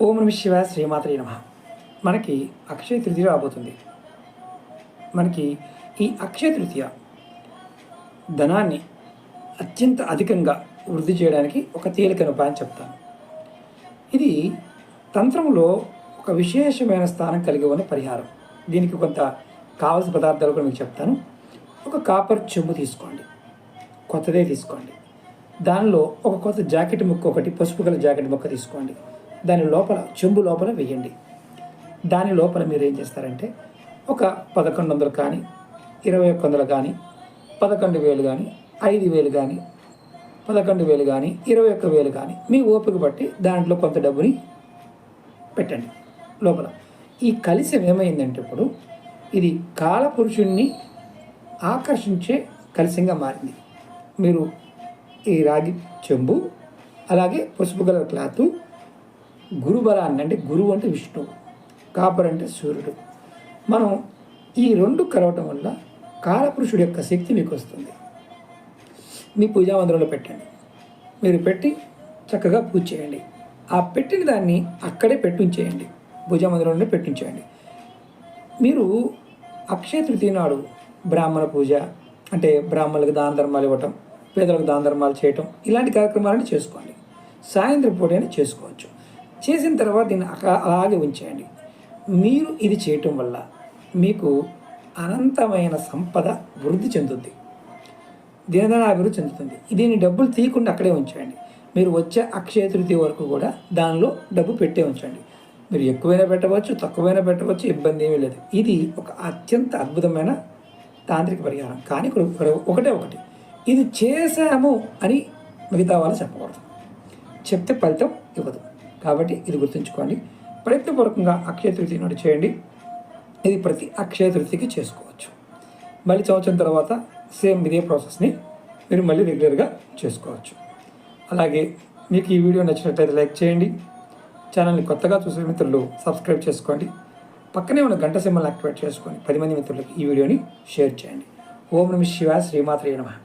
ఓం నమ శివాయ శ్రీమాత్రే నమః. మనకి అక్షయ తృతీయ రాబోతుంది. మనకి ఈ అక్షయ తృతీయ ధనాన్ని అత్యంత అధికంగా వృద్ధి చేయడానికి ఒక తేలికైన ఉపాయం చెప్తాను. ఇది తంత్రంలో ఒక విశేషమైన స్థానం కలిగి ఉన్న పరిహారం. దీనికి కొంత కావలసిన పదార్థాలు కూడా మీకు చెప్తాను. ఒక కాపర్ చెంబు తీసుకోండి, కొత్తదే తీసుకోండి. దానిలో ఒక కొత్త జాకెట్ ముక్క, ఒకటి పసుపు గల జాకెట్ ముక్క తీసుకోండి. దాని లోపల, చెంబు లోపల వేయండి. దాని లోపల మీరు ఏం చేస్తారంటే ఒక 1100 కానీ, 2100 కానీ, 11,000 కానీ, 5,000 కానీ, 11,000 కానీ, 21,000 కానీ, మీ ఓపిక బట్టి దాంట్లో కొంత డబ్బుని పెట్టండి లోపల. ఈ కలశం ఏమైందంటే ఇప్పుడు ఇది కాలపురుషుణ్ణి ఆకర్షించే కలశంగా మారింది. మీరు ఈ రాగి చెంబు, అలాగే పసుపు గల క్లాత్, గురుబలాన్ని, అంటే గురువు అంటే విష్ణువు, కాపర్ అంటే సూర్యుడు, మనం ఈ రెండు కలవటం వల్ల కాలపురుషుడి యొక్క శక్తి మీకు వస్తుంది. మీ పూజా మందిరంలో పెట్టండి. మీరు పెట్టి చక్కగా పూజ చేయండి. ఆ పెట్టిన దాన్ని అక్కడే పెట్టించేయండి, పూజా మందిరంలోనే పెట్టించేయండి. మీరు అక్షయ తృతీయ నాడు బ్రాహ్మణ పూజ, అంటే బ్రాహ్మణులకు దాన ధర్మాలు ఇవ్వటం, పేదలకు దాన ధర్మాలు చేయటం, ఇలాంటి కార్యక్రమాలను చేసుకోండి. సాయంత్రం పూటైనా చేసుకోవచ్చు. చేసిన తర్వాత దీన్ని అలాగే ఉంచేయండి. మీరు ఇది చేయటం వల్ల మీకు అనంతమైన సంపద వృద్ధి చెందుతుంది, దినదిన అభివృద్ధి చెందుతుంది. దీన్ని డబ్బులు తీయకుండా అక్కడే ఉంచండి. మీరు వచ్చే అక్షయ తృతీయ వరకు కూడా దానిలో డబ్బు పెట్టే ఉంచండి. మీరు ఎక్కువైనా పెట్టవచ్చు, తక్కువైనా పెట్టవచ్చు, ఇబ్బంది ఏమీ లేదు. ఇది ఒక అత్యంత అద్భుతమైన తాంత్రిక పరిహారం. కానీ ఒకటే ఇది చేశాము అని మిగతా వాళ్ళు చెప్పకూడదు, చెప్తే ఫలితం ఇవ్వదు. కాబట్టి ఇది గుర్తుంచుకోండి. ప్రయత్నపూర్వకంగా అక్షయ తృతీయ నాడు చేయండి. ఇది ప్రతి అక్షయ తృతీయకి చేసుకోవచ్చు. మళ్ళీ సంవత్సరం తర్వాత సేమ్ ఇదే ప్రాసెస్ని మీరు మళ్ళీ రెగ్యులర్గా చేసుకోవచ్చు. అలాగే మీకు ఈ వీడియో నచ్చినట్లయితే లైక్ చేయండి. ఛానల్ని కొత్తగా చూసే మిత్రులు సబ్స్క్రైబ్ చేసుకోండి. పక్కనే ఉన్న గంట సింబల్ని యాక్టివేట్ చేసుకొని 10 మంది మిత్రులకు ఈ వీడియోని షేర్ చేయండి. ఓం నమః శివాయ శ్రీమాత్రే నమః.